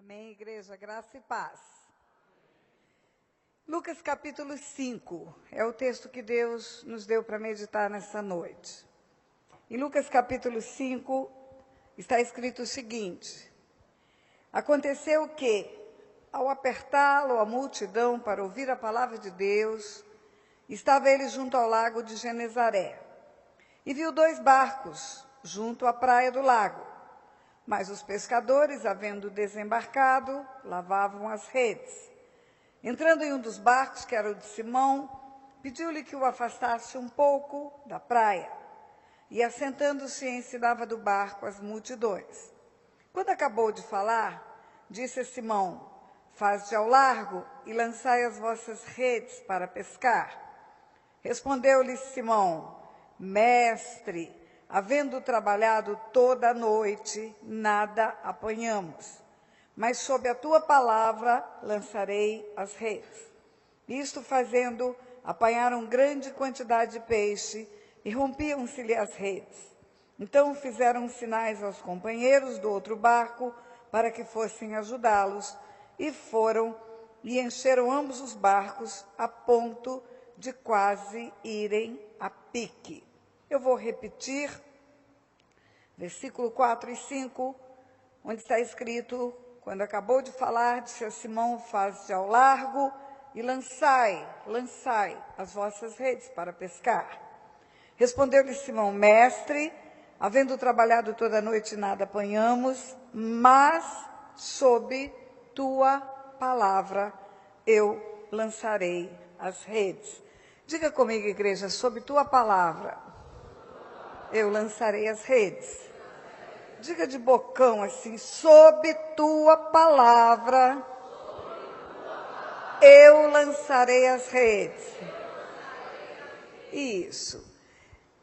Amém, igreja, graça e paz. Lucas capítulo 5 é o texto que Deus nos deu para meditar nessa noite. Em Lucas capítulo 5 está escrito o seguinte: aconteceu que, ao apertá-lo a multidão para ouvir a palavra de Deus, estava ele junto ao lago de Genezaré, e viu 2 barcos junto à praia do lago. Mas os pescadores, havendo desembarcado, lavavam as redes. Entrando em um dos barcos, que era o de Simão, pediu-lhe que o afastasse um pouco da praia. E, assentando-se, ensinava do barco as multidões. Quando acabou de falar, disse a Simão: faze ao largo e lançai as vossas redes para pescar. Respondeu-lhe Simão: mestre, havendo trabalhado toda a noite, nada apanhamos. Mas sob a tua palavra lançarei as redes. Isto fazendo, apanharam grande quantidade de peixe e rompiam-se-lhe as redes. Então fizeram sinais aos companheiros do outro barco para que fossem ajudá-los, e foram e encheram ambos os barcos a ponto de quase irem a pique. Eu vou repetir, versículo 4 e 5, onde está escrito: quando acabou de falar, disse a Simão: faze ao largo e lançai as vossas redes para pescar. Respondeu-lhe Simão: mestre, havendo trabalhado toda a noite, nada apanhamos, mas sob tua palavra eu lançarei as redes. Diga comigo, igreja: sob tua palavra eu lançarei as redes. Diga de bocão assim: sob tua palavra eu lançarei as redes. Isso.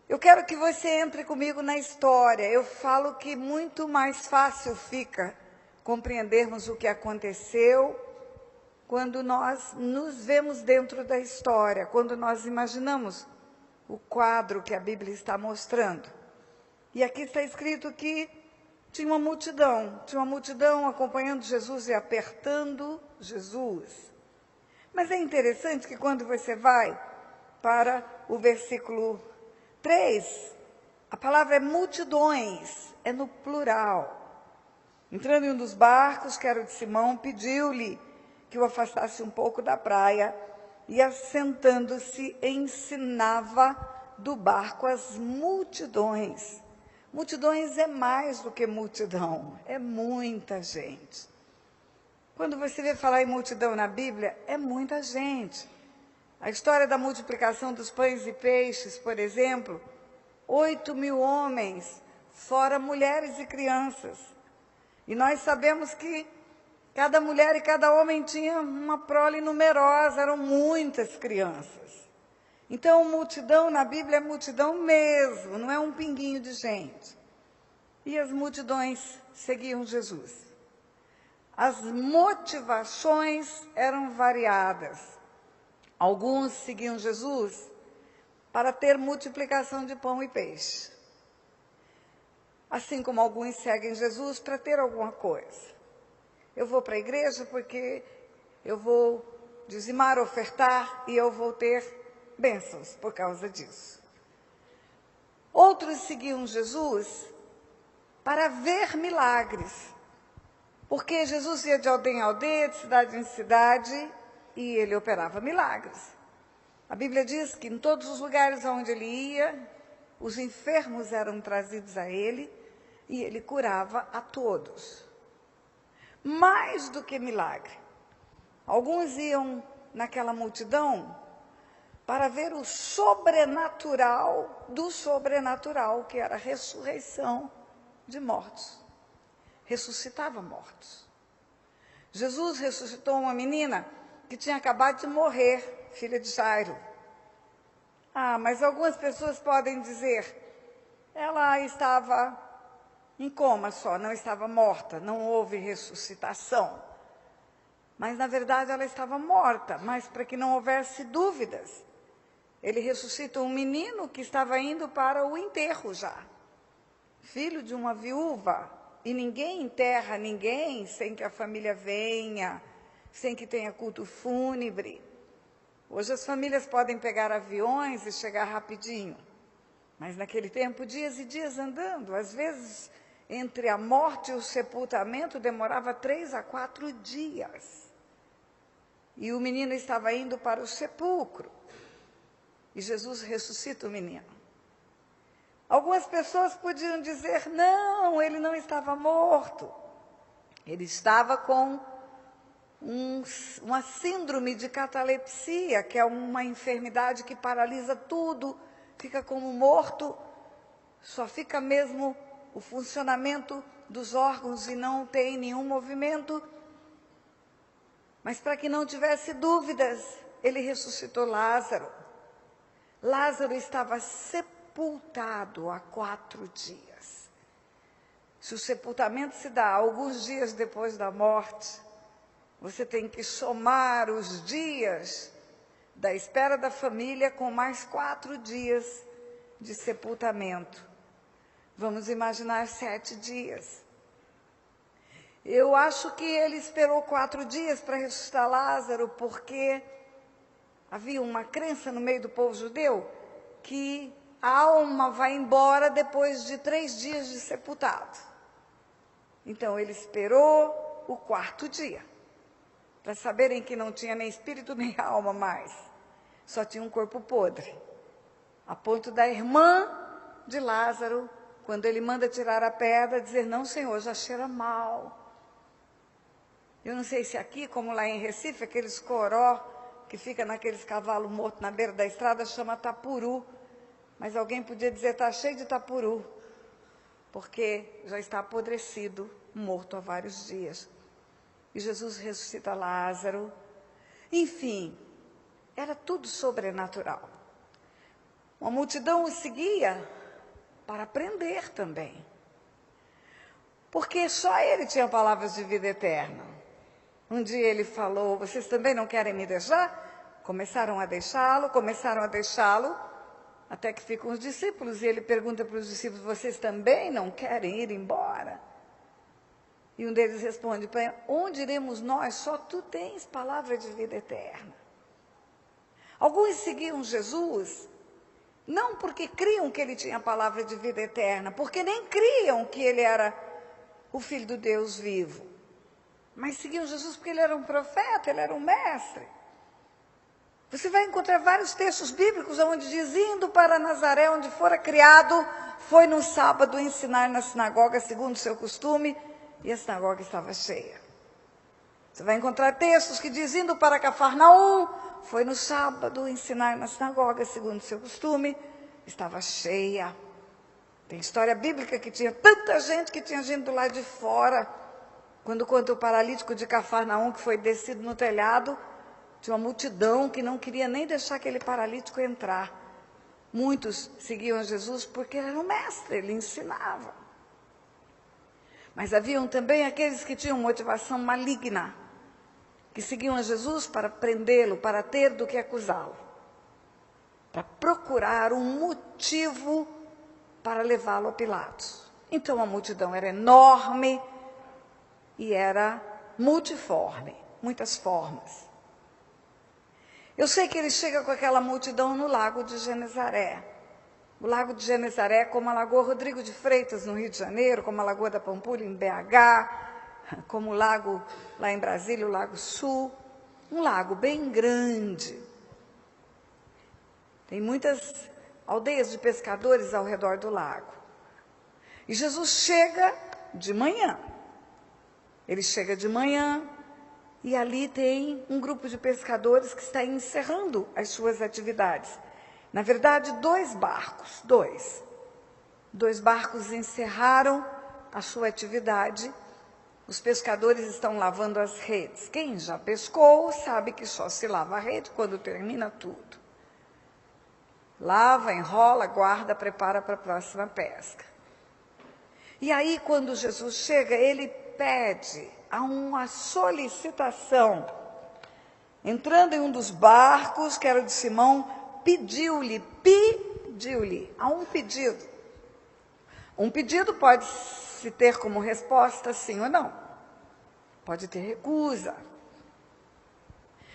Eu quero que você entre comigo na história. Eu falo que muito mais fácil fica compreendermos o que aconteceu quando nós nos vemos dentro da história, quando nós imaginamos o quadro que a Bíblia está mostrando. E aqui está escrito que tinha uma multidão acompanhando Jesus e apertando Jesus. Mas é interessante que quando você vai para o versículo 3, a palavra é multidões, é no plural. Entrando em um dos barcos, que era o de Simão, pediu-lhe que o afastasse um pouco da praia, e assentando-se, ensinava do barco as multidões. Multidões é mais do que multidão, é muita gente. Quando você vê falar em multidão na Bíblia, é muita gente. A história da multiplicação dos pães e peixes, por exemplo, 8.000 homens, fora mulheres e crianças. E nós sabemos que cada mulher e cada homem tinha uma prole numerosa, eram muitas crianças. Então, multidão na Bíblia é multidão mesmo, não é um pinguinho de gente. E as multidões seguiam Jesus. As motivações eram variadas. Alguns seguiam Jesus para ter multiplicação de pão e peixe. Assim como alguns seguem Jesus para ter alguma coisa. Eu vou para a igreja porque eu vou dizimar, ofertar e eu vou ter bênçãos por causa disso. Outros seguiam Jesus para ver milagres, porque Jesus ia de aldeia em aldeia, de cidade em cidade, e ele operava milagres. A Bíblia diz que em todos os lugares onde ele ia, os enfermos eram trazidos a ele e ele curava a todos. Mais do que milagre, alguns iam naquela multidão para ver o sobrenatural do sobrenatural, que era a ressurreição de mortos. Ressuscitava mortos. Jesus ressuscitou uma menina que tinha acabado de morrer, filha de Jairo. Mas algumas pessoas podem dizer: ela estava em coma só, não estava morta, não houve ressuscitação. Mas, na verdade, ela estava morta, mas para que não houvesse dúvidas, ele ressuscita um menino que estava indo para o enterro já. Filho de uma viúva, E ninguém enterra ninguém sem que a família venha, sem que tenha culto fúnebre. Hoje as famílias podem pegar aviões e chegar rapidinho. Mas naquele tempo, dias e dias andando. Às vezes, entre a morte e o sepultamento, demorava 3 a 4 dias. E o menino estava indo para o sepulcro. E Jesus ressuscita o menino. Algumas pessoas podiam dizer, não, ele não estava morto. Ele estava com uma síndrome de catalepsia, que é uma enfermidade que paralisa tudo, fica como morto, só fica mesmo o funcionamento dos órgãos e não tem nenhum movimento. Mas para que não tivesse dúvidas, ele ressuscitou Lázaro. Lázaro estava sepultado há 4 dias. Se o sepultamento se dá alguns dias depois da morte, você tem que somar os dias da espera da família com mais 4 dias de sepultamento. Vamos imaginar 7 dias. Eu acho que ele esperou 4 dias para ressuscitar Lázaro, porque havia uma crença no meio do povo judeu que a alma vai embora depois de 3 dias de sepultado. Então, ele esperou o 4º dia, para saberem que não tinha nem espírito nem alma mais. Só tinha um corpo podre. A ponto da irmã de Lázaro, quando ele manda tirar a pedra, dizer, não, Senhor, já cheira mal. Eu não sei se aqui, como lá em Recife, aqueles coró que fica naqueles cavalos mortos na beira da estrada, chama tapuru. Mas alguém podia dizer, está cheio de tapuru, porque já está apodrecido, morto há vários dias. E Jesus ressuscita Lázaro. Enfim, era tudo sobrenatural. Uma multidão o seguia para prender também. Porque só ele tinha palavras de vida eterna. Um dia ele falou, vocês também não querem me deixar? Começaram a deixá-lo, até que ficam os discípulos. E ele pergunta para os discípulos, vocês também não querem ir embora? E um deles responde, onde iremos nós? Só tu tens palavra de vida eterna. Alguns seguiam Jesus, não porque criam que ele tinha palavra de vida eterna, porque nem criam que ele era o Filho do Deus vivo. Mas seguiam Jesus porque ele era um profeta, ele era um mestre. Você vai encontrar vários textos bíblicos onde diz, indo para Nazaré, onde fora criado, foi no sábado ensinar na sinagoga, segundo o seu costume, e a sinagoga estava cheia. Você vai encontrar textos que diz, indo para Cafarnaum, foi no sábado ensinar na sinagoga, segundo o seu costume, estava cheia. Tem história bíblica que tinha tanta gente que tinha gente do lado de fora. Quando conta o paralítico de Cafarnaum, que foi descido no telhado, tinha uma multidão que não queria nem deixar aquele paralítico entrar. Muitos seguiam Jesus porque ele era um mestre, ele ensinava. Mas haviam também aqueles que tinham motivação maligna, que seguiam a Jesus para prendê-lo, para ter do que acusá-lo, para procurar um motivo para levá-lo a Pilatos. Então a multidão era enorme e era multiforme, muitas formas. Eu sei que ele chega com aquela multidão no Lago de Genezaré. O Lago de Genezaré é como a Lagoa Rodrigo de Freitas, no Rio de Janeiro, como a Lagoa da Pampulha, em BH, como o lago lá em Brasília, o Lago Sul. Um lago bem grande. Tem muitas aldeias de pescadores ao redor do lago. E Jesus chega de manhã. Ele chega de manhã e ali tem um grupo de pescadores que está encerrando as suas atividades. Na verdade, 2 barcos, dois barcos encerraram a sua atividade. Os pescadores estão lavando as redes. Quem já pescou sabe que só se lava a rede quando termina tudo. Lava, enrola, guarda, prepara para a próxima pesca. E aí, quando Jesus chega, ele pede a uma solicitação. Entrando em um dos barcos, que era o de Simão, pediu-lhe, a um pedido. Um pedido pode se ter como resposta sim ou não. Pode ter recusa.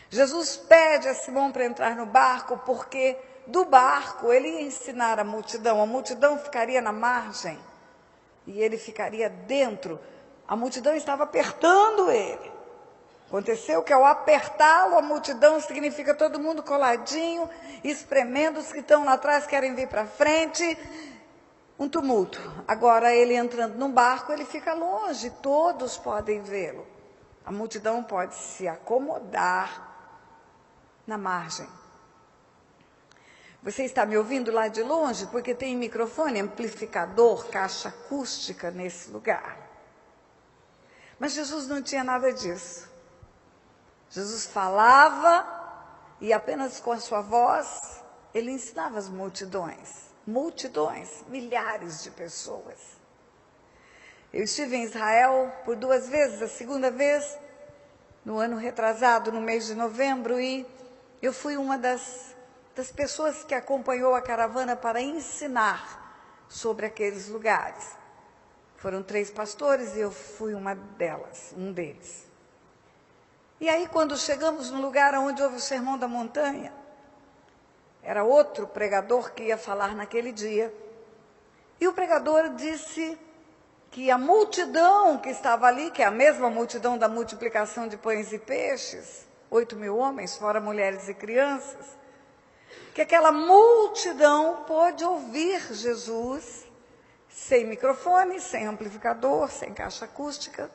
Jesus pede a Simão para entrar no barco, porque do barco ele ia ensinar a multidão ficaria na margem e ele ficaria dentro. A multidão estava apertando ele. Aconteceu que ao apertá-lo, a multidão significa todo mundo coladinho, espremendo, os que estão lá atrás querem vir para frente, um tumulto. Agora ele entrando no barco, ele fica longe, todos podem vê-lo. A multidão pode se acomodar na margem. Você está me ouvindo lá de longe? Porque tem microfone, amplificador, caixa acústica nesse lugar. Mas Jesus não tinha nada disso. Jesus falava e apenas com a sua voz, ele ensinava as multidões. Multidões, milhares de pessoas. Eu estive em Israel por 2 vezes, a segunda vez no ano retrasado, no mês de novembro, e eu fui uma das pessoas que acompanhou a caravana para ensinar sobre aqueles lugares. Foram 3 pastores e eu fui uma delas, um deles. E aí, quando chegamos no lugar onde houve o Sermão da Montanha, era outro pregador que ia falar naquele dia. E o pregador disse que a multidão que estava ali, que é a mesma multidão da multiplicação de pães e peixes, 8.000 homens, fora mulheres e crianças, que aquela multidão pôde ouvir Jesus sem microfone, sem amplificador, sem caixa acústica,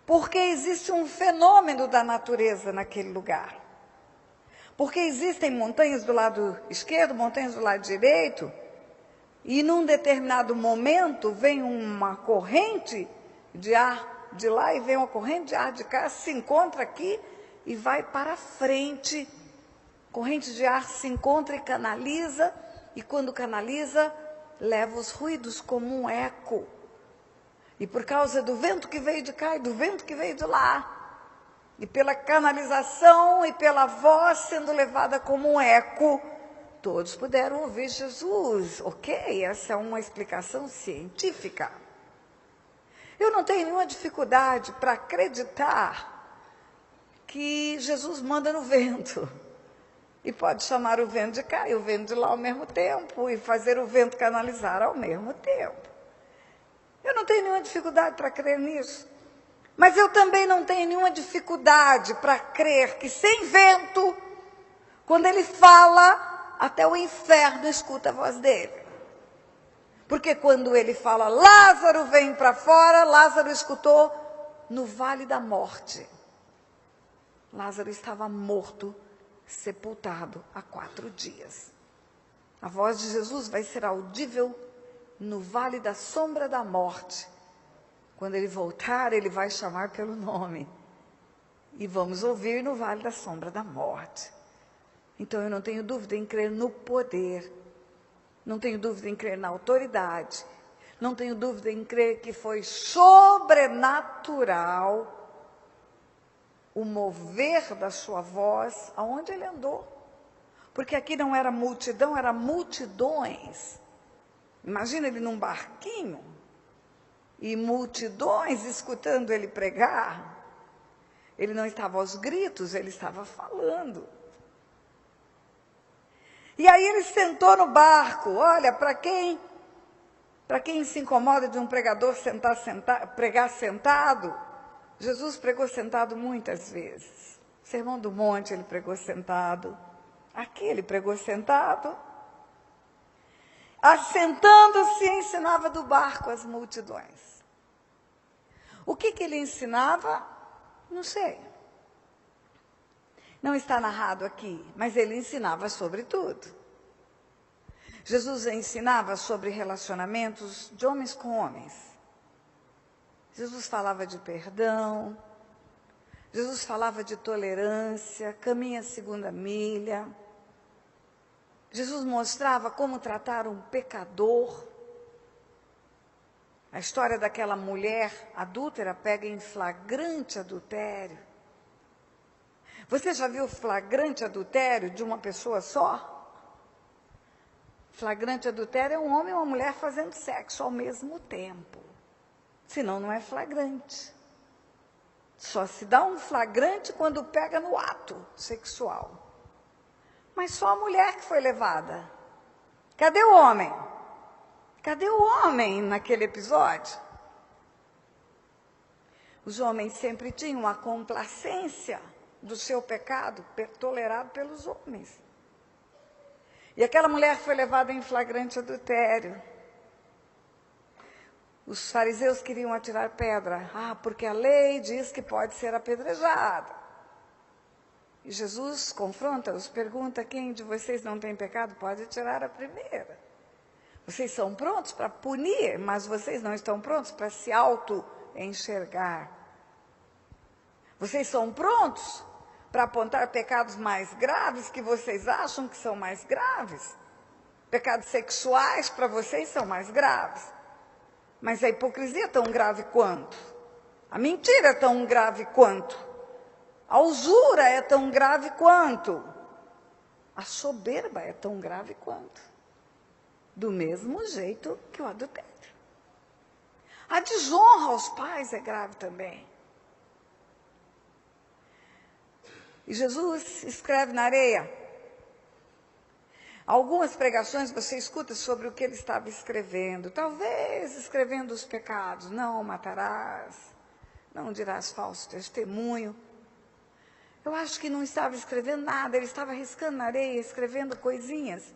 porque existe um fenômeno da natureza naquele lugar. Porque existem montanhas do lado esquerdo, montanhas do lado direito, e num determinado momento vem uma corrente de ar de lá e vem uma corrente de ar de cá, se encontra aqui e vai para frente. Corrente de ar se encontra e canaliza, e quando canaliza, leva os ruídos como um eco. E por causa do vento que veio de cá e do vento que veio de lá, e pela canalização e pela voz sendo levada como um eco, todos puderam ouvir Jesus. Ok, essa é uma explicação científica. Eu não tenho nenhuma dificuldade para acreditar que Jesus manda no vento. E pode chamar o vento de cá e o vento de lá ao mesmo tempo, e fazer o vento canalizar ao mesmo tempo. Eu não tenho nenhuma dificuldade para crer nisso. Mas eu também não tenho nenhuma dificuldade para crer que sem vento, quando ele fala, até o inferno escuta a voz dele. Porque quando ele fala, Lázaro vem para fora, Lázaro escutou no vale da morte. Lázaro estava morto, sepultado há 4 dias. A voz de Jesus vai ser audível no vale da sombra da morte. Quando ele voltar, ele vai chamar pelo nome. E vamos ouvir no vale da sombra da morte. Então eu não tenho dúvida em crer no poder. Não tenho dúvida em crer na autoridade. Não tenho dúvida em crer que foi sobrenatural o mover da sua voz aonde ele andou. Porque aqui não era multidão, era multidões. Imagina ele num barquinho e multidões escutando ele pregar. Ele não estava aos gritos, ele estava falando. E aí ele sentou no barco. Olha, para quem se incomoda de um pregador pregar sentado, Jesus pregou sentado muitas vezes. Sermão do Monte ele pregou sentado. Aqui ele pregou sentado. Assentando-se, ensinava do barco as multidões. O que ele ensinava? Não sei. Não está narrado aqui, mas ele ensinava sobre tudo. Jesus ensinava sobre relacionamentos de homens com homens. Jesus falava de perdão. Jesus falava de tolerância, caminha a 2ª milha. Jesus mostrava como tratar um pecador. A história daquela mulher adúltera pega em flagrante adultério. Você já viu flagrante adultério de uma pessoa só? Flagrante adultério é um homem e uma mulher fazendo sexo ao mesmo tempo. Senão não é flagrante. Só se dá um flagrante quando pega no ato sexual. Mas só a mulher que foi levada. Cadê o homem? Cadê o homem naquele episódio? Os homens sempre tinham a complacência do seu pecado tolerado pelos homens. E aquela mulher foi levada em flagrante adultério. Os fariseus queriam atirar pedra. Porque a lei diz que pode ser apedrejada. E Jesus confronta-os, pergunta: quem de vocês não tem pecado pode tirar a primeira. Vocês são prontos para punir, mas vocês não estão prontos para se auto-enxergar. Vocês são prontos para apontar pecados mais graves que vocês acham que são mais graves. Pecados sexuais para vocês são mais graves. Mas a hipocrisia é tão grave quanto. A mentira é tão grave quanto. A usura é tão grave quanto. A soberba é tão grave quanto. Do mesmo jeito que o adultério. A desonra aos pais é grave também. E Jesus escreve na areia. Algumas pregações você escuta sobre o que ele estava escrevendo. Talvez escrevendo os pecados. Não matarás, não dirás falso testemunho. Eu acho que não estava escrevendo nada, ele estava riscando na areia, escrevendo coisinhas.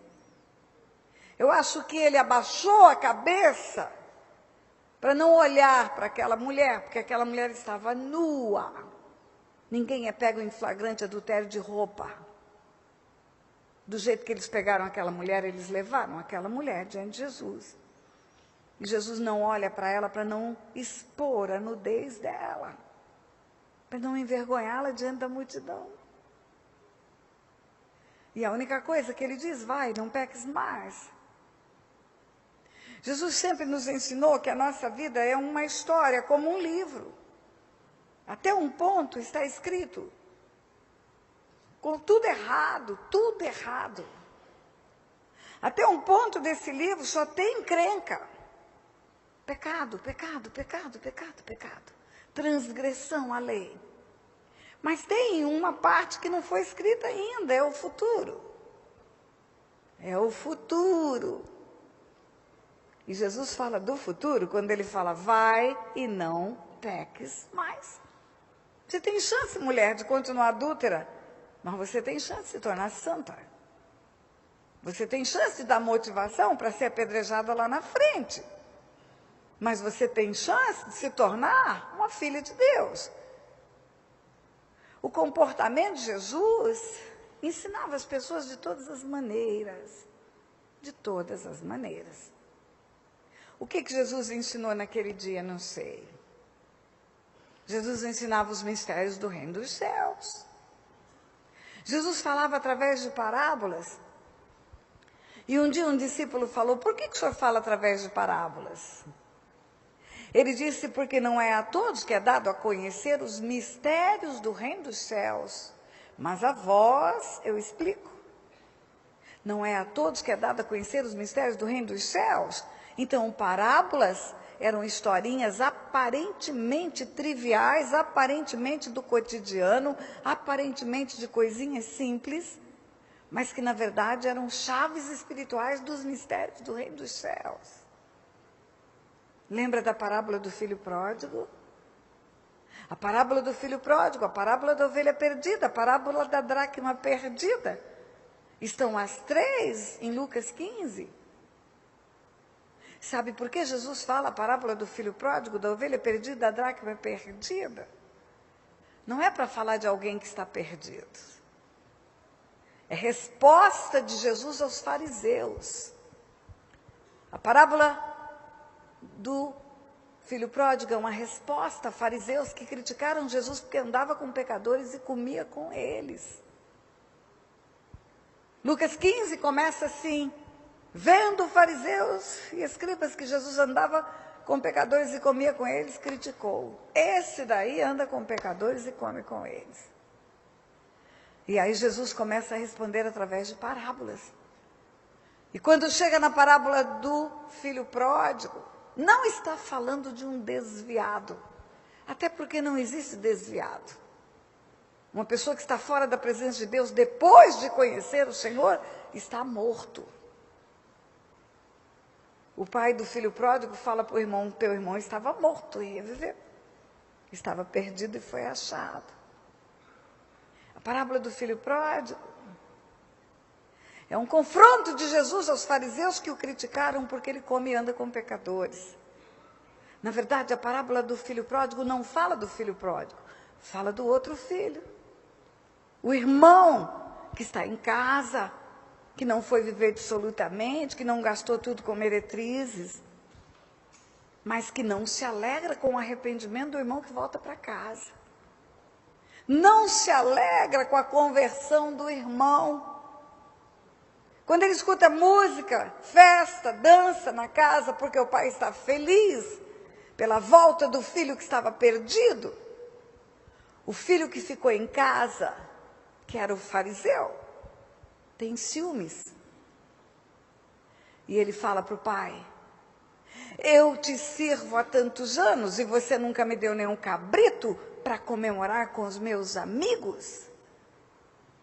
Eu acho que ele abaixou a cabeça para não olhar para aquela mulher, porque aquela mulher estava nua. Ninguém é pego em flagrante adultério de roupa. Do jeito que eles pegaram aquela mulher, eles levaram aquela mulher diante de Jesus. E Jesus não olha para ela para não expor a nudez dela, para não envergonhá-la diante da multidão. E a única coisa que ele diz: vai, não peques mais. Jesus sempre nos ensinou que a nossa vida é uma história, como um livro. Até um ponto está escrito, com tudo errado, tudo errado. Até um ponto desse livro só tem encrenca. Pecado, pecado, pecado, pecado, pecado. Transgressão à lei. Mas tem uma parte que não foi escrita ainda, é o futuro. É o futuro. E Jesus fala do futuro quando ele fala: vai e não peques mais. Você tem chance, mulher, de continuar adúltera, mas você tem chance de se tornar santa. Você tem chance de dar motivação para ser apedrejada lá na frente. Mas você tem chance de se tornar uma filha de Deus. O comportamento de Jesus ensinava as pessoas de todas as maneiras. De todas as maneiras. O que Jesus ensinou naquele dia? Não sei. Jesus ensinava os mistérios do reino dos céus. Jesus falava através de parábolas. E um dia um discípulo falou: por que o senhor fala através de parábolas? Ele disse: porque não é a todos que é dado a conhecer os mistérios do reino dos céus, mas a vós eu explico. Não é a todos que é dado a conhecer os mistérios do reino dos céus. Então, parábolas eram historinhas aparentemente triviais, aparentemente do cotidiano, aparentemente de coisinhas simples, mas que na verdade eram chaves espirituais dos mistérios do reino dos céus. Lembra da parábola do filho pródigo? A parábola do filho pródigo, a parábola da ovelha perdida, a parábola da dracma perdida. Estão as três em Lucas 15. Sabe por que Jesus fala a parábola do filho pródigo, da ovelha perdida, da dracma perdida? Não é para falar de alguém que está perdido. É resposta de Jesus aos fariseus. A parábola do filho pródigo é uma resposta a fariseus que criticaram Jesus porque andava com pecadores e comia com eles. Lucas 15 começa assim: vendo fariseus e escribas que Jesus andava com pecadores e comia com eles, criticou. Esse daí anda com pecadores e come com eles. E aí Jesus começa a responder através de parábolas. E quando chega na parábola do filho pródigo, não está falando de um desviado. Até porque não existe desviado. Uma pessoa que está fora da presença de Deus, depois de conhecer o Senhor, está morto. O pai do filho pródigo fala para o irmão, teu irmão estava morto e reviveu. Estava perdido e foi achado. A parábola do filho pródigo é um confronto de Jesus aos fariseus que o criticaram porque ele come e anda com pecadores. Na verdade, a parábola do filho pródigo não fala do filho pródigo, fala do outro filho. O irmão que está em casa, que não foi viver dissolutamente, que não gastou tudo com meretrizes, mas que não se alegra com o arrependimento do irmão que volta para casa. Não se alegra com a conversão do irmão. Quando ele escuta música, festa, dança na casa, porque o pai está feliz pela volta do filho que estava perdido, o filho que ficou em casa, que era o fariseu, tem ciúmes. E ele fala para o pai, eu te sirvo há tantos anos e você nunca me deu nenhum cabrito para comemorar com os meus amigos?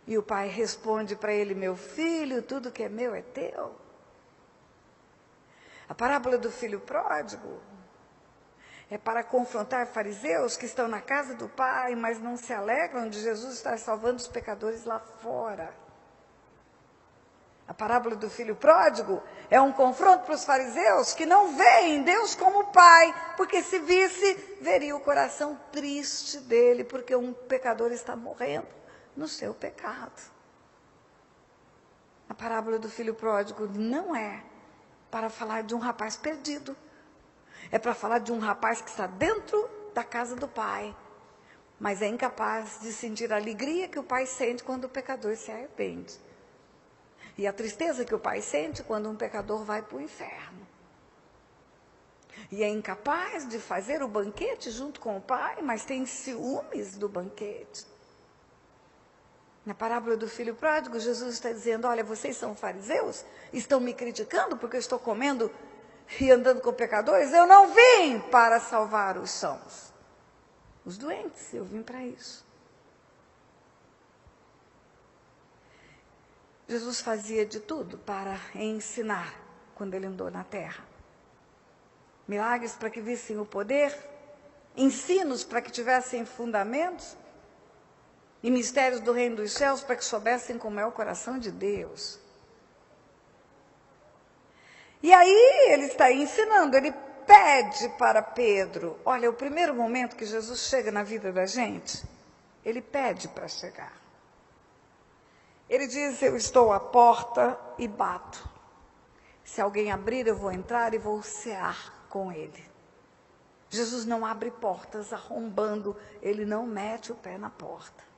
E o pai responde para ele, meu filho, tudo que é meu é teu. A parábola do filho pródigo é para confrontar fariseus que estão na casa do pai, mas não se alegram de Jesus estar salvando os pecadores lá fora. A parábola do filho pródigo é um confronto para os fariseus que não veem Deus como pai, porque se visse, veria o coração triste dele, porque um pecador está morrendo no seu pecado. A parábola do filho pródigo não é para falar de um rapaz perdido. É para falar de um rapaz que está dentro da casa do pai, mas é incapaz de sentir a alegria que o pai sente quando o pecador se arrepende. E a tristeza que o pai sente quando um pecador vai para o inferno. E é incapaz de fazer o banquete junto com o pai, mas tem ciúmes do banquete. Na parábola do filho pródigo, Jesus está dizendo, olha, vocês são fariseus, estão me criticando porque eu estou comendo e andando com pecadores? Eu não vim para salvar os sãos, os doentes, eu vim para isso. Jesus fazia de tudo para ensinar quando ele andou na terra. Milagres para que vissem o poder, ensinos para que tivessem fundamentos, e mistérios do reino dos céus para que soubessem como é o coração de Deus. E aí ele está ensinando, ele pede para Pedro. Olha, o primeiro momento que Jesus chega na vida da gente, ele pede para chegar. Ele diz, eu estou à porta e bato. Se alguém abrir, eu vou entrar e vou cear com ele. Jesus não abre portas arrombando, ele não mete o pé na porta.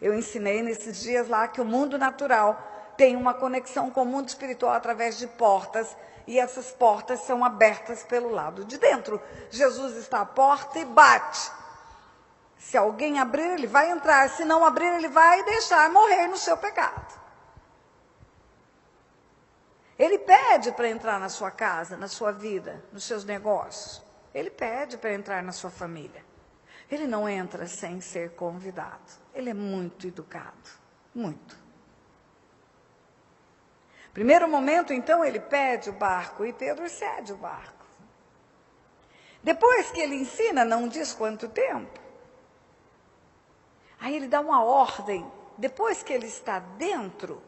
Eu ensinei nesses dias lá que o mundo natural tem uma conexão com o mundo espiritual através de portas, e essas portas são abertas pelo lado de dentro. Jesus está à porta e bate. Se alguém abrir, ele vai entrar. Se não abrir, ele vai deixar morrer no seu pecado. Ele pede para entrar na sua casa, na sua vida, nos seus negócios. Ele pede para entrar na sua família. Ele não entra sem ser convidado. Ele é muito educado, muito. Primeiro momento, então, ele pede o barco e Pedro cede o barco. Depois que ele ensina, não diz quanto tempo. Aí ele dá uma ordem, depois que ele está dentro,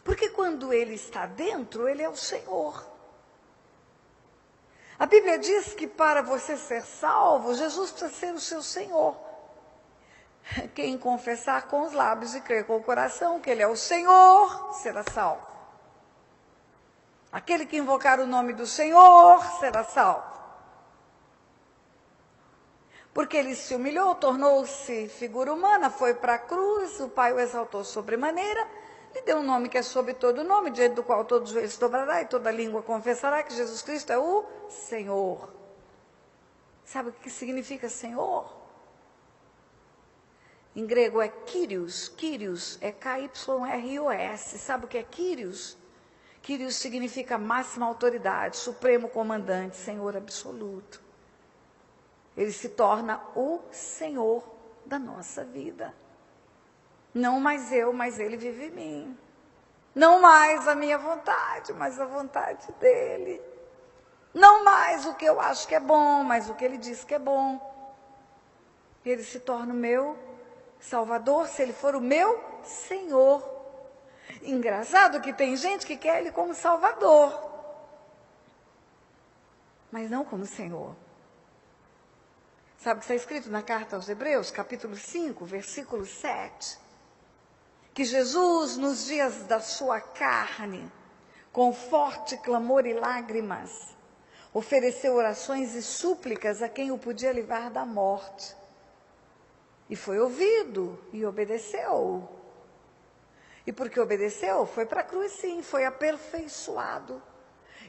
porque quando ele está dentro, ele é o Senhor. A Bíblia diz que para você ser salvo, Jesus precisa ser o seu Senhor. Quem confessar com os lábios e crer com o coração que Ele é o Senhor, será salvo. Aquele que invocar o nome do Senhor, será salvo. Porque Ele se humilhou, tornou-se figura humana, foi para a cruz, o Pai o exaltou sobremaneira, lhe deu um nome que é sobre todo nome, diante do qual todos os joelhos dobrará e toda língua confessará que Jesus Cristo é o Senhor. Sabe o que significa Senhor? Em grego é Kyrios. Kyrios é K-Y-R-I-O-S. Sabe o que é Kyrios? Quírios significa máxima autoridade, supremo comandante, Senhor absoluto. Ele se torna o Senhor da nossa vida. Não mais eu, mas Ele vive em mim. Não mais a minha vontade, mas a vontade dEle. Não mais o que eu acho que é bom, mas o que Ele diz que é bom. Ele se torna o meu Salvador, se Ele for o meu Senhor. Engraçado que tem gente que quer Ele como Salvador, mas não como Senhor. Sabe o que está escrito na carta aos Hebreus, capítulo 5, versículo 7? Que Jesus, nos dias da sua carne, com forte clamor e lágrimas, ofereceu orações e súplicas a quem o podia livrar da morte. E foi ouvido e obedeceu. E porque obedeceu, foi para a cruz sim, foi aperfeiçoado.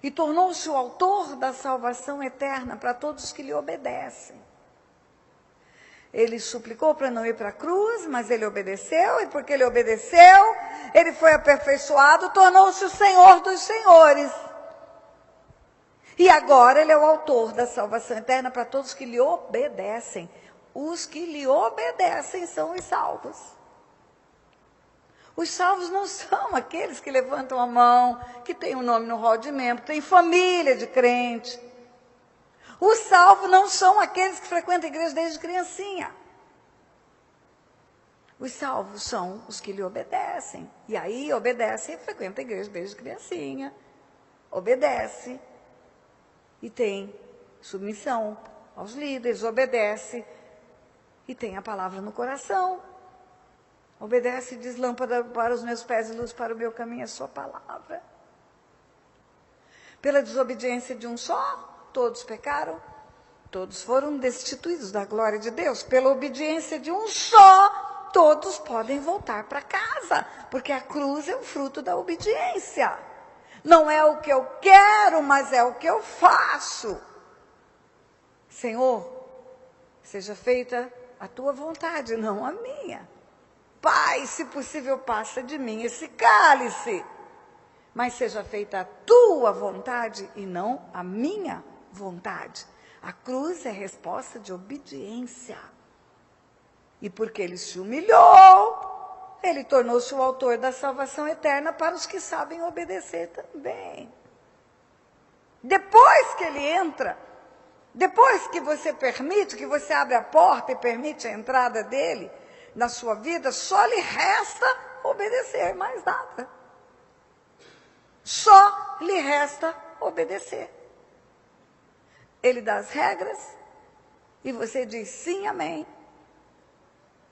E tornou-se o autor da salvação eterna para todos que lhe obedecem. Ele suplicou para não ir para a cruz, mas ele obedeceu, e porque ele obedeceu, ele foi aperfeiçoado, tornou-se o Senhor dos senhores. E agora ele é o autor da salvação eterna para todos que lhe obedecem. Os que lhe obedecem são os salvos. Os salvos não são aqueles que levantam a mão, que têm um nome no rol de membro, que têm família de crente. Os salvos não são aqueles que frequentam a igreja desde criancinha. Os salvos são os que lhe obedecem. E aí obedecem e frequentam a igreja desde criancinha. Obedece e tem submissão aos líderes, obedece e tem a palavra no coração. Obedece e diz: lâmpada para os meus pés e luz para o meu caminho, a sua palavra. Pela desobediência de um só, todos pecaram, todos foram destituídos da glória de Deus. Pela obediência de um só, todos podem voltar para casa, porque a cruz é o fruto da obediência. Não é o que eu quero, mas é o que eu faço. Senhor, seja feita a tua vontade, não a minha. Pai, se possível, passa de mim esse cálice, mas seja feita a tua vontade e não a minha vontade. A cruz é resposta de obediência. E porque ele se humilhou, ele tornou-se o autor da salvação eterna para os que sabem obedecer também. Depois que ele entra, depois que você permite, que você abre a porta e permite a entrada dele na sua vida, só lhe resta obedecer, mais nada. Só lhe resta obedecer. Ele dá as regras e você diz sim, amém.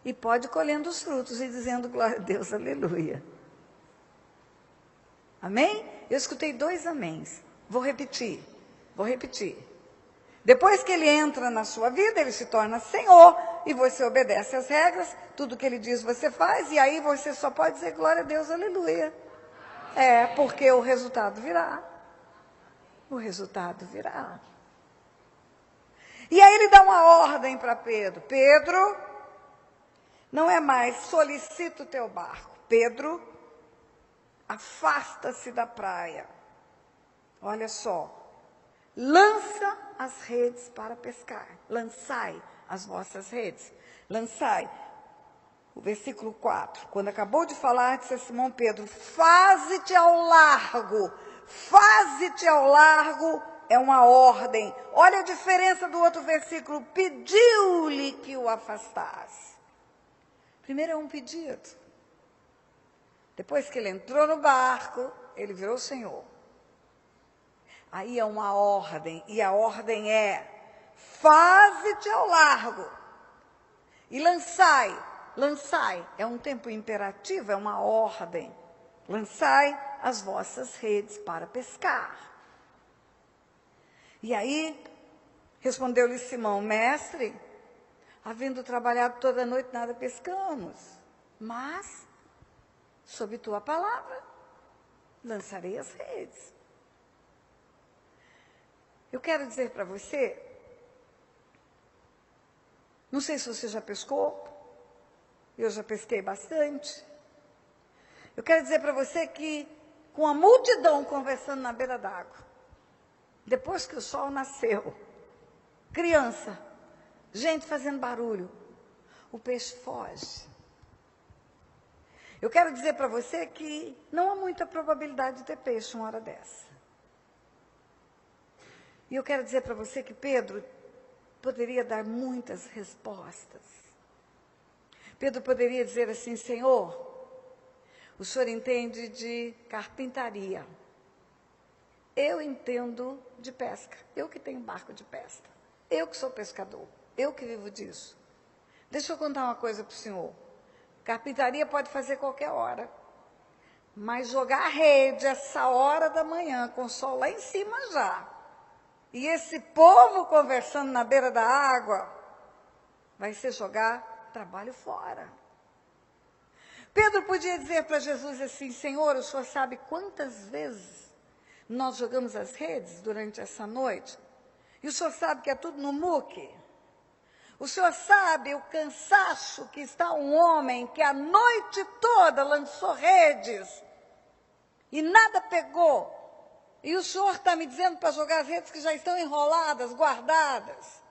E pode ir colhendo os frutos e dizendo glória a Deus, aleluia. Amém? Eu escutei 2 améns. Vou repetir. Depois que ele entra na sua vida, ele se torna Senhor e você obedece às regras, tudo que ele diz você faz, e aí você só pode dizer glória a Deus, aleluia. Porque o resultado virá. O resultado virá. E aí ele dá uma ordem para Pedro. Pedro, não é mais solicita o teu barco. Pedro, afasta-se da praia. Olha só. Lança as redes para pescar. Lançai as vossas redes. Lançai. O versículo 4. Quando acabou de falar, disse a Simão Pedro: faze-te ao largo. Faze-te ao largo é uma ordem. Olha a diferença do outro versículo. Pediu-lhe que o afastasse. Primeiro é um pedido. Depois que ele entrou no barco, ele virou Senhor. Aí é uma ordem, e a ordem é: faze-te ao largo e lançai. Lançai é um tempo imperativo, é uma ordem. Lançai as vossas redes para pescar. E aí, respondeu-lhe Simão: mestre, havendo trabalhado toda a noite, nada pescamos, mas, sob tua palavra, lançarei as redes. Eu quero dizer para você, não sei se você já pescou, eu já pesquei bastante. Eu quero dizer para você que com a multidão conversando na beira d'água. Depois que o sol nasceu, criança, gente fazendo barulho, o peixe foge. Eu quero dizer para você que não há muita probabilidade de ter peixe uma hora dessa. E eu quero dizer para você que Pedro poderia dar muitas respostas. Pedro poderia dizer assim: Senhor, o Senhor entende de carpintaria. Eu entendo de pesca. Eu que tenho barco de pesca. Eu que sou pescador. Eu que vivo disso. Deixa eu contar uma coisa para o senhor. Carpintaria pode fazer qualquer hora. Mas jogar a rede essa hora da manhã, com o sol lá em cima já, e esse povo conversando na beira da água, vai ser jogar trabalho fora. Pedro podia dizer para Jesus assim: Senhor, o Senhor sabe quantas vezes nós jogamos as redes durante essa noite? E o Senhor sabe que é tudo no muque? O Senhor sabe o cansaço que está um homem que a noite toda lançou redes e nada pegou? E o Senhor está me dizendo para jogar as redes que já estão enroladas, guardadas.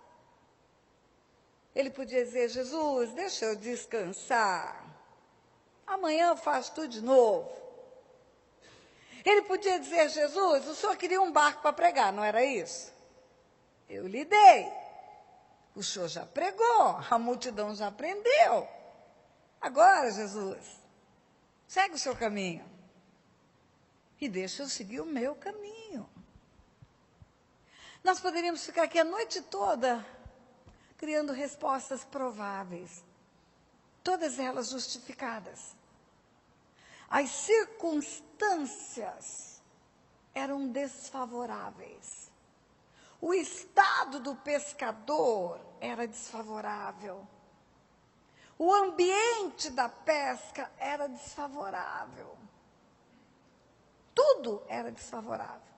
Ele podia dizer: Jesus, deixa eu descansar. Amanhã eu faço tudo de novo. Ele podia dizer: Jesus, o senhor queria um barco para pregar, não era isso? Eu lhe dei. O senhor já pregou, a multidão já aprendeu. Agora, Jesus, segue o seu caminho. E deixa eu seguir o meu caminho. Nós poderíamos ficar aqui a noite toda criando respostas prováveis, todas elas justificadas. As circunstâncias eram desfavoráveis. O estado do pescador era desfavorável. O ambiente da pesca era desfavorável. Tudo era desfavorável.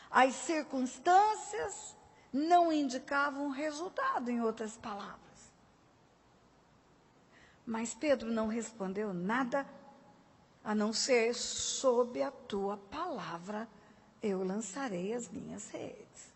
As circunstâncias não indicavam resultado, em outras palavras. Mas Pedro não respondeu nada, a não ser: sob a tua palavra eu lançarei as minhas redes.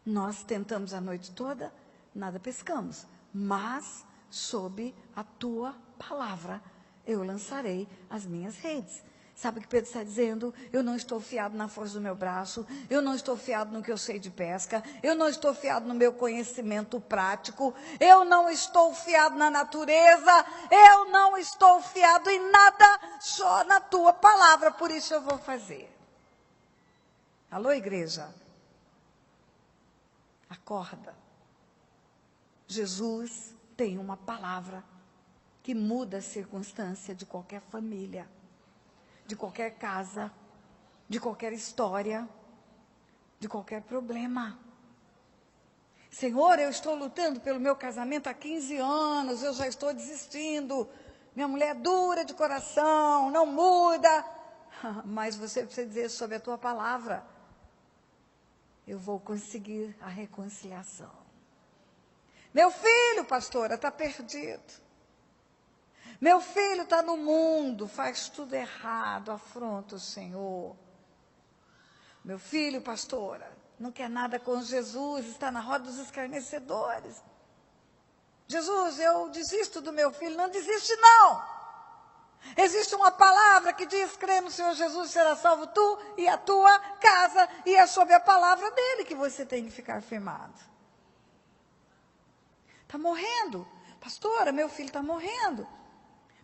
Nós tentamos a noite toda, nada pescamos, mas sob a tua palavra eu lançarei as minhas redes. Sabe o que Pedro está dizendo? Eu não estou fiado na força do meu braço, eu não estou fiado no que eu sei de pesca, eu não estou fiado no meu conhecimento prático, eu não estou fiado na natureza, eu não estou fiado em nada, só na tua palavra, por isso eu vou fazer. Alô, igreja? Acorda. Jesus tem uma palavra que muda a circunstância de qualquer família, de qualquer casa, de qualquer história, de qualquer problema. Senhor, eu estou lutando pelo meu casamento há 15 anos, eu já estou desistindo. Minha mulher é dura de coração, não muda. Mas você precisa dizer: sobre a tua palavra, eu vou conseguir a reconciliação. Meu filho, pastora, está perdido. Meu filho está no mundo, faz tudo errado, afronta o Senhor. Meu filho, pastora, não quer nada com Jesus, está na roda dos escarnecedores. Jesus, eu desisto do meu filho. Não desiste, não. Existe uma palavra que diz: crê no Senhor Jesus, será salvo tu e a tua casa, e é sobre a palavra dele que você tem que ficar firmado. Está morrendo. Pastora, meu filho está morrendo.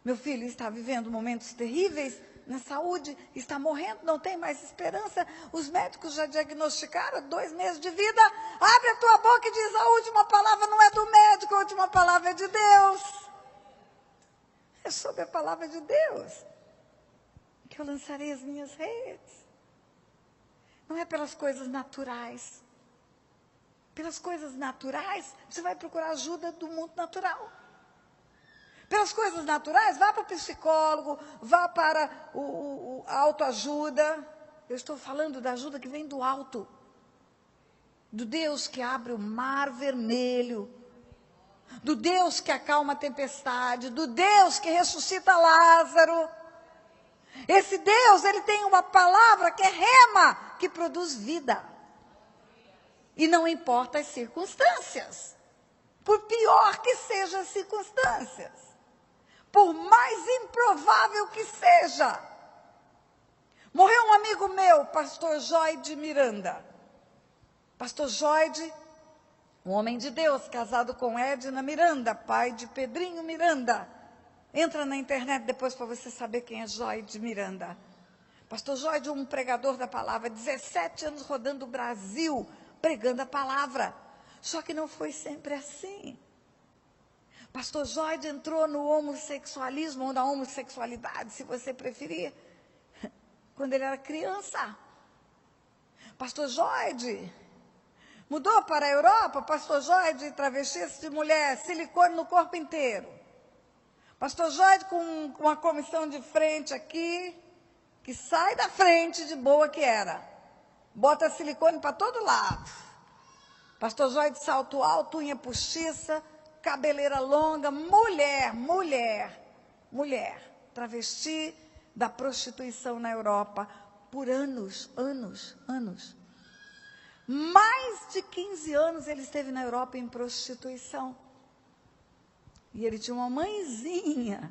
Meu filho está vivendo momentos terríveis na saúde, está morrendo, não tem mais esperança. Os médicos já diagnosticaram 2 meses de vida. Abre a tua boca e diz: a última palavra não é do médico, a última palavra é de Deus. É sobre a palavra de Deus que eu lançarei as minhas redes. Não é pelas coisas naturais. Pelas coisas naturais, você vai procurar ajuda do mundo natural. Pelas coisas naturais, vá para o psicólogo, vá para a autoajuda. Eu estou falando da ajuda que vem do alto. Do Deus que abre o mar vermelho. Do Deus que acalma a tempestade. Do Deus que ressuscita Lázaro. Esse Deus, ele tem uma palavra que é rema, que produz vida. E não importa as circunstâncias. Por pior que sejam as circunstâncias. Por mais improvável que seja. Morreu um amigo meu, pastor Joide Miranda. Pastor Joide, um homem de Deus, casado com Edna Miranda, pai de Pedrinho Miranda. Entra na internet depois para você saber quem é Joide Miranda. Pastor Joide, um pregador da palavra, 17 anos rodando o Brasil, pregando a palavra. Só que não foi sempre assim. Pastor Joide entrou no homossexualismo, ou na homossexualidade, se você preferir, quando ele era criança. Pastor Joide mudou para a Europa. Pastor Joide, travesti de mulher, silicone no corpo inteiro. Pastor Joide com uma comissão de frente aqui, que sai da frente de boa que era. Bota silicone para todo lado. Pastor Joide de salto alto, unha postiça, cabeleira longa, mulher, travesti da prostituição na Europa por anos. Mais de 15 anos ele esteve na Europa em prostituição. E ele tinha uma mãezinha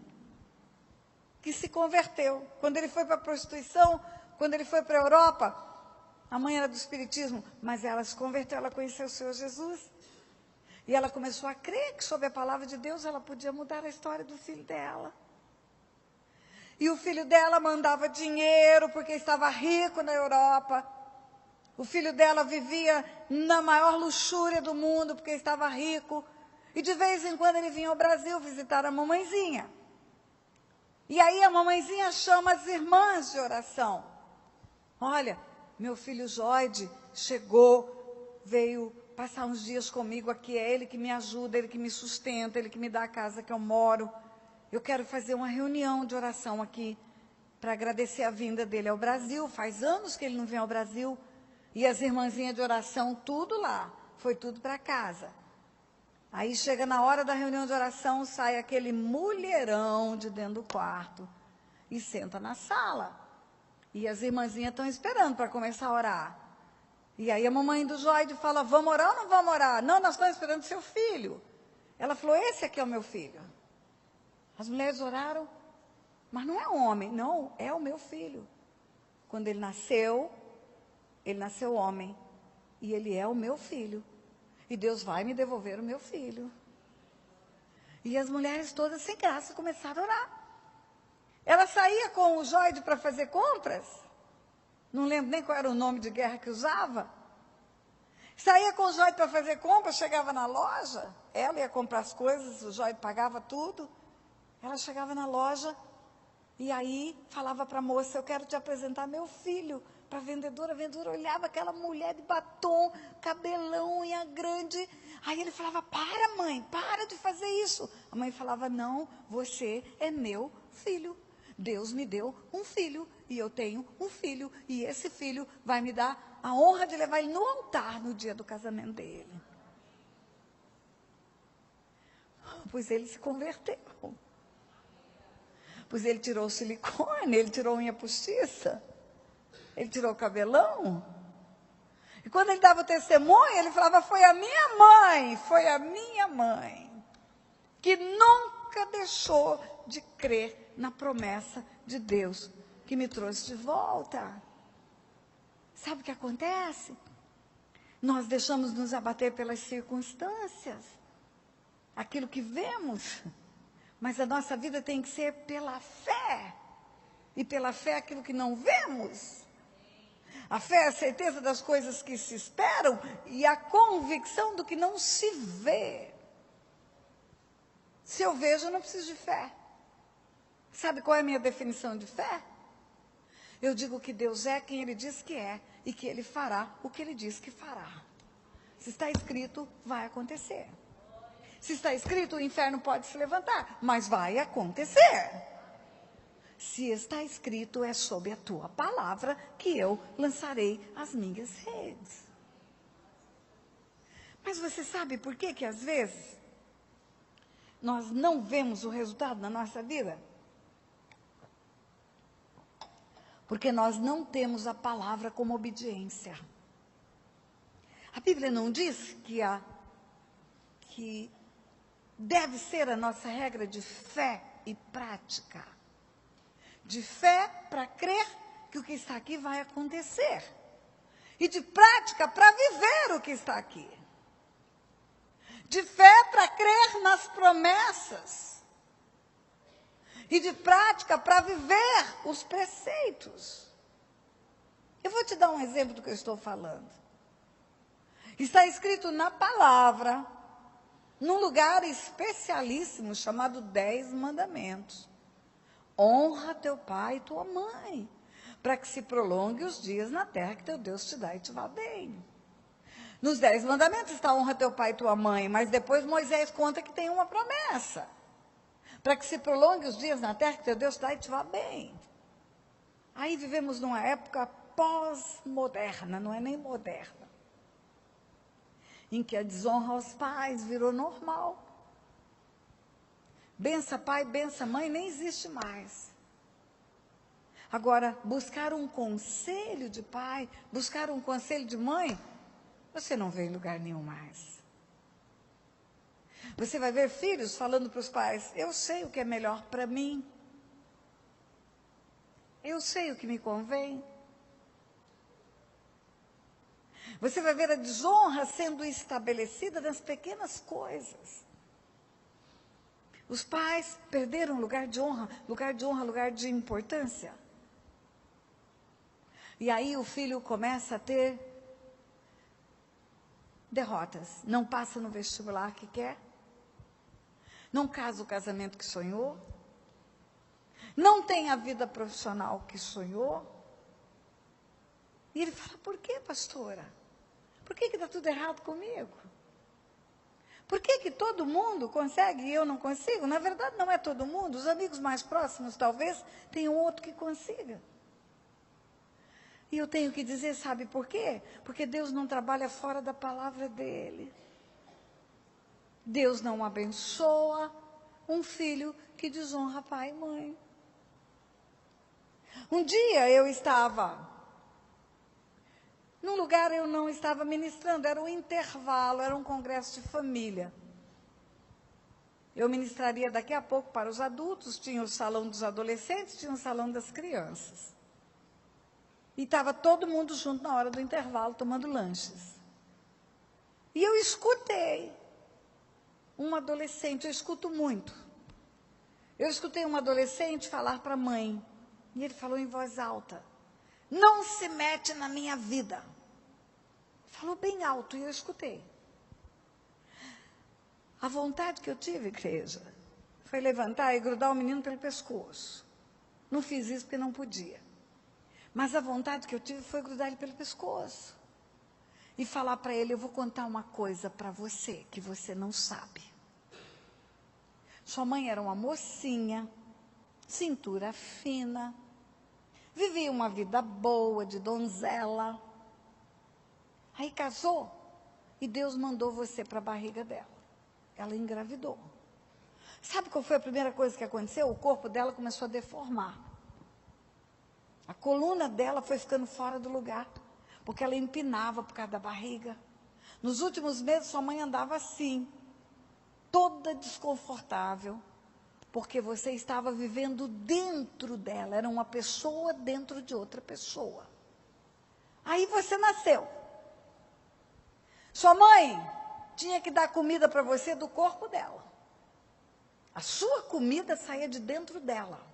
que se converteu. Quando ele foi para a prostituição, quando ele foi para a Europa, a mãe era do espiritismo, mas ela se converteu, ela conheceu o Senhor Jesus. E ela começou a crer que sob a palavra de Deus ela podia mudar a história do filho dela. E o filho dela mandava dinheiro porque estava rico na Europa. O filho dela vivia na maior luxúria do mundo porque estava rico. E de vez em quando ele vinha ao Brasil visitar a mamãezinha. E aí a mamãezinha chama as irmãs de oração. Olha, meu filho Joide chegou, veio passar uns dias comigo aqui, é ele que me ajuda, ele que me sustenta, ele que me dá a casa que eu moro. Eu quero fazer uma reunião de oração aqui, para agradecer a vinda dele ao Brasil. Faz anos que ele não vem ao Brasil. E as irmãzinhas de oração, tudo lá, foi tudo para casa. Aí chega na hora da reunião de oração, sai aquele mulherão de dentro do quarto e senta na sala. E as irmãzinhas estão esperando para começar a orar. E aí a mamãe do Joide fala, vamos orar ou não vamos orar? Não, nós estamos esperando seu filho. Ela falou, esse aqui é o meu filho. As mulheres oraram, mas não é um homem, não, é o meu filho. Quando ele nasceu homem, e ele é o meu filho. E Deus vai me devolver o meu filho. E as mulheres todas sem graça começaram a orar. Ela saía com o Joide para fazer compras. Não lembro nem qual era o nome de guerra que usava. Saía com o Joide para fazer compras, chegava na loja. Ela ia comprar as coisas, o Joide pagava tudo. Ela chegava na loja e aí falava para a moça, eu quero te apresentar meu filho. Para a vendedora olhava aquela mulher de batom, cabelão, unha grande. Aí ele falava, para mãe, para de fazer isso. A mãe falava, não, você é meu filho. Deus me deu um filho e eu tenho um filho. E esse filho vai me dar a honra de levar ele no altar no dia do casamento dele. Pois ele se converteu. Pois ele tirou o silicone, ele tirou a unha postiça. Ele tirou o cabelão. E quando ele dava o testemunho, ele falava, foi a minha mãe, que nunca deixou de crer na promessa de Deus, que me trouxe de volta. Sabe o que acontece? Nós deixamos nos abater pelas circunstâncias, aquilo que vemos, mas a nossa vida tem que ser pela fé, e pela fé aquilo que não vemos. A fé é a certeza das coisas que se esperam e a convicção do que não se vê. Se eu vejo, eu não preciso de fé. Sabe qual é a minha definição de fé? Eu digo que Deus é quem Ele diz que é e que Ele fará o que Ele diz que fará. Se está escrito, vai acontecer. Se está escrito, o inferno pode se levantar, mas vai acontecer. Se está escrito, é sob a tua palavra que eu lançarei as minhas redes. Mas você sabe por que às vezes nós não vemos o resultado na nossa vida? Porque nós não temos a palavra como obediência. A Bíblia não diz que deve ser a nossa regra de fé e prática. De fé para crer que o que está aqui vai acontecer. E de prática para viver o que está aqui. De fé para crer nas promessas. E de prática para viver os preceitos. Eu vou te dar um exemplo do que eu estou falando. Está escrito na palavra, num lugar especialíssimo chamado 10 Mandamentos. Honra teu pai e tua mãe, para que se prolongue os dias na terra que teu Deus te dá e te vá bem. Nos 10 Mandamentos está honra teu pai e tua mãe, mas depois Moisés conta que tem uma promessa. Para que se prolongue os dias na terra que teu Deus te dá e te vá bem. Aí vivemos numa época pós-moderna, não é nem moderna, em que a desonra aos pais virou normal. Bença pai, bença mãe, nem existe mais. Agora, buscar um conselho de pai, buscar um conselho de mãe, você não vê em lugar nenhum mais. Você vai ver filhos falando para os pais, eu sei o que é melhor para mim. Eu sei o que me convém. Você vai ver a desonra sendo estabelecida nas pequenas coisas. Os pais perderam lugar de honra, lugar de importância. E aí o filho começa a ter derrotas. Não passa no vestibular que quer. Não casa o casamento que sonhou. Não tem a vida profissional que sonhou. E ele fala, por que, pastora? Por que está tudo errado comigo? Por que todo mundo consegue e eu não consigo? Na verdade, não é todo mundo. Os amigos mais próximos, talvez, tenham outro que consiga. E eu tenho que dizer, sabe por quê? Porque Deus não trabalha fora da palavra dele. Deus não abençoa um filho que desonra pai e mãe. Um dia eu estava num lugar, eu não estava ministrando, era um intervalo, era um congresso de família. Eu ministraria daqui a pouco para os adultos, tinha o salão dos adolescentes, tinha o salão das crianças. E estava todo mundo junto na hora do intervalo, tomando lanches. E eu escutei um adolescente, eu escuto muito. Eu escutei um adolescente falar para a mãe, e ele falou em voz alta, não se mete na minha vida. Falou bem alto e eu escutei. A vontade que eu tive, igreja, foi levantar e grudar o menino pelo pescoço. Não fiz isso porque não podia. Mas a vontade que eu tive foi grudar ele pelo pescoço. E falar para ele, eu vou contar uma coisa para você, que você não sabe. Sua mãe era uma mocinha, cintura fina, vivia uma vida boa, de donzela. Aí casou, e Deus mandou você para a barriga dela. Ela engravidou. Sabe qual foi a primeira coisa que aconteceu? O corpo dela começou a deformar. A coluna dela foi ficando fora do lugar, porque ela empinava por causa da barriga. Nos últimos meses, sua mãe andava assim, toda desconfortável, porque você estava vivendo dentro dela, era uma pessoa dentro de outra pessoa. Aí você nasceu. Sua mãe tinha que dar comida para você do corpo dela. A sua comida saía de dentro dela.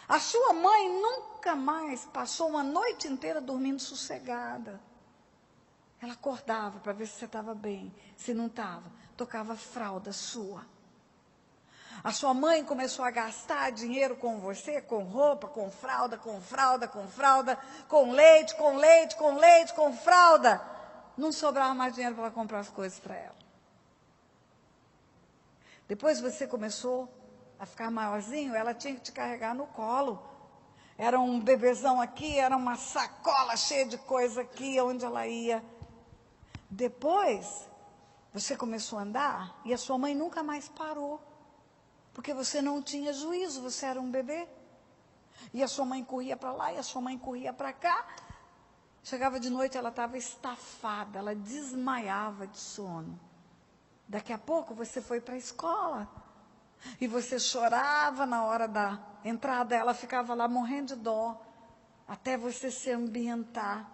A sua mãe nunca mais passou uma noite inteira dormindo sossegada. Ela acordava para ver se você estava bem. Se não estava, tocava fralda sua. A sua mãe começou a gastar dinheiro com você, com roupa, com fralda, com fralda, com fralda, com leite, com leite, com leite, com fralda. Não sobrava mais dinheiro para comprar as coisas para ela. Depois você começou a ficar maiorzinho, ela tinha que te carregar no colo. Era um bebezão aqui, era uma sacola cheia de coisa aqui, onde ela ia. Depois, você começou a andar e a sua mãe nunca mais parou. Porque você não tinha juízo, você era um bebê. E a sua mãe corria para lá, e a sua mãe corria para cá. Chegava de noite, ela estava estafada, ela desmaiava de sono. Daqui a pouco você foi para a escola. E você chorava na hora da entrada, ela ficava lá morrendo de dó, até você se ambientar.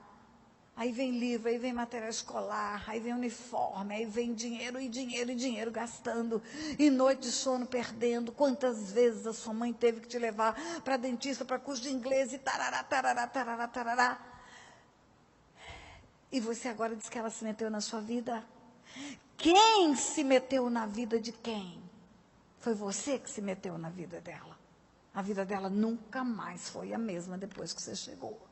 Aí vem livro, aí vem material escolar, aí vem uniforme, aí vem dinheiro e dinheiro e dinheiro gastando. E noite de sono perdendo. Quantas vezes a sua mãe teve que te levar para dentista, para curso de inglês e tarará, tarará, tarará, tarará. E você agora diz que ela se meteu na sua vida? Quem se meteu na vida de quem? Foi você que se meteu na vida dela. A vida dela nunca mais foi a mesma depois que você chegou.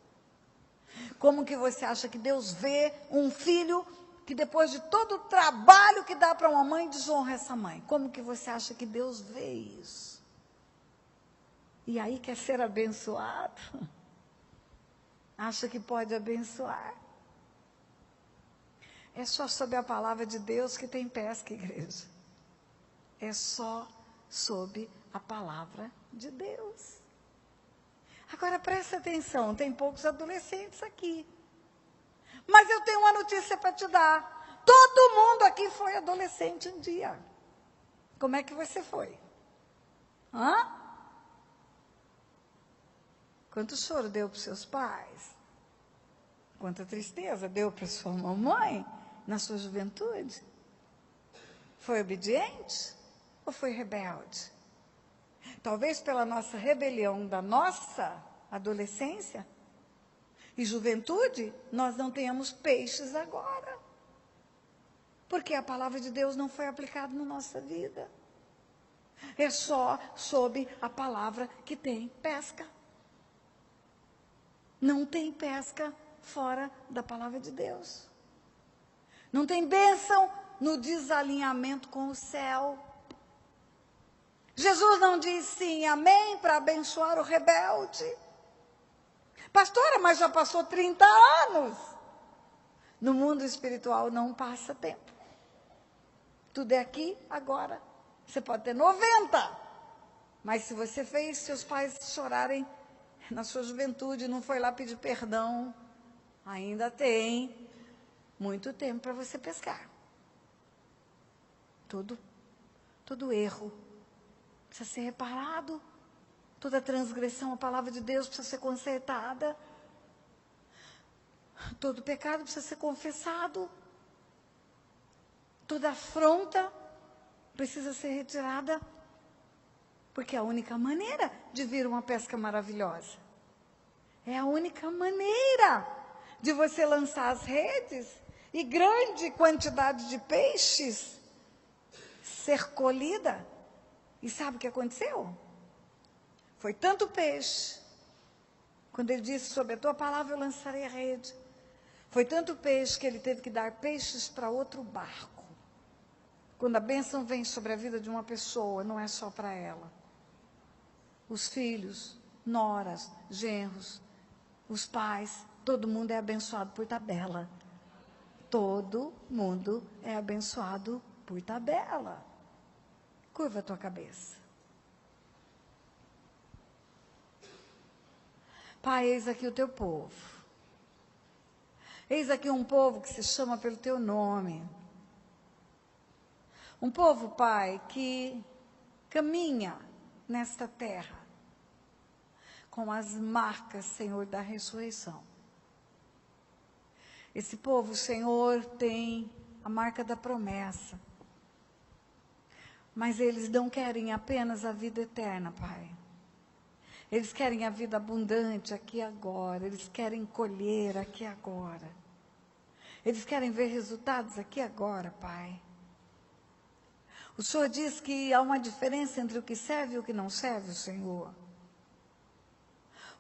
Como que você acha que Deus vê um filho que depois de todo o trabalho que dá para uma mãe, desonra essa mãe? Como que você acha que Deus vê isso? E aí quer ser abençoado? Acha que pode abençoar? É só sob a palavra de Deus que tem pesca, igreja. É só sob a palavra de Deus. Agora presta atenção, tem poucos adolescentes aqui. Mas eu tenho uma notícia para te dar. Todo mundo aqui foi adolescente um dia. Como é que você foi? Hã? Quanto choro deu para os seus pais? Quanta tristeza deu para sua mamãe na sua juventude? Foi obediente ou foi rebelde? Talvez pela nossa rebelião da nossa adolescência e juventude, nós não tenhamos peixes agora. Porque a palavra de Deus não foi aplicada na nossa vida. É só sob a palavra que tem pesca. Não tem pesca fora da palavra de Deus. Não tem bênção no desalinhamento com o céu. Jesus não diz sim, amém, para abençoar o rebelde. Pastora, mas já passou 30 anos. No mundo espiritual não passa tempo. Tudo é aqui, agora. Você pode ter 90. Mas se você fez seus pais chorarem na sua juventude, não foi lá pedir perdão, ainda tem muito tempo para você pescar. Todo erro precisa ser reparado. Toda transgressão à palavra de Deus precisa ser consertada. Todo pecado precisa ser confessado. Toda afronta precisa ser retirada. Porque é a única maneira de vir uma pesca maravilhosa. É a única maneira de você lançar as redes e grande quantidade de peixes ser colhida. E sabe o que aconteceu? Foi tanto peixe, quando ele disse, sobre a tua palavra eu lançarei a rede. Foi tanto peixe que ele teve que dar peixes para outro barco. Quando a bênção vem sobre a vida de uma pessoa, não é só para ela. Os filhos, noras, genros, os pais, todo mundo é abençoado por tabela. Todo mundo é abençoado por tabela. Curva a tua cabeça. Pai, eis aqui o teu povo. Eis aqui um povo que se chama pelo teu nome. Um povo, Pai, que caminha nesta terra com as marcas, Senhor, da ressurreição. Esse povo, Senhor, tem a marca da promessa. Mas eles não querem apenas a vida eterna, Pai. Eles querem a vida abundante aqui e agora. Eles querem colher aqui e agora. Eles querem ver resultados aqui e agora, Pai. O Senhor diz que há uma diferença entre o que serve e o que não serve, Senhor.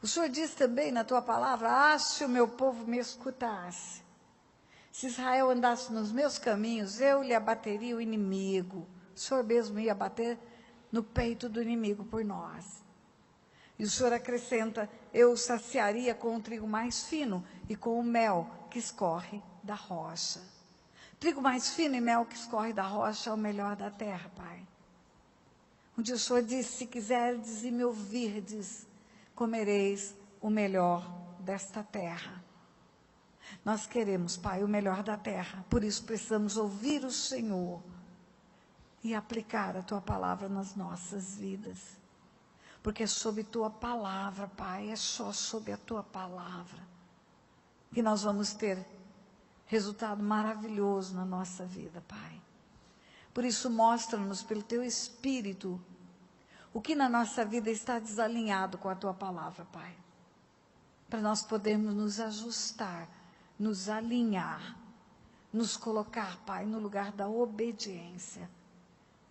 O Senhor diz também na tua palavra, se o meu povo me escutasse. Se Israel andasse nos meus caminhos, eu lhe abateria o inimigo. O Senhor mesmo ia bater no peito do inimigo por nós. E o Senhor acrescenta, eu o saciaria com o trigo mais fino e com o mel que escorre da rocha. Trigo mais fino e mel que escorre da rocha é o melhor da terra, Pai. Onde o Senhor disse, se quiserdes e me ouvirdes, comereis o melhor desta terra. Nós queremos, Pai, o melhor da terra, por isso precisamos ouvir o Senhor e aplicar a Tua palavra nas nossas vidas. Porque é sob Tua palavra, Pai, é só sob a Tua palavra que nós vamos ter resultado maravilhoso na nossa vida, Pai. Por isso, mostra-nos pelo Teu Espírito o que na nossa vida está desalinhado com a Tua palavra, Pai. Para nós podermos nos ajustar, nos alinhar, nos colocar, Pai, no lugar da obediência.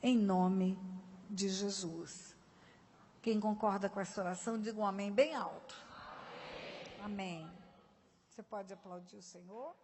Em nome de Jesus. Quem concorda com essa oração, diga um amém bem alto. Amém. Você pode aplaudir o Senhor?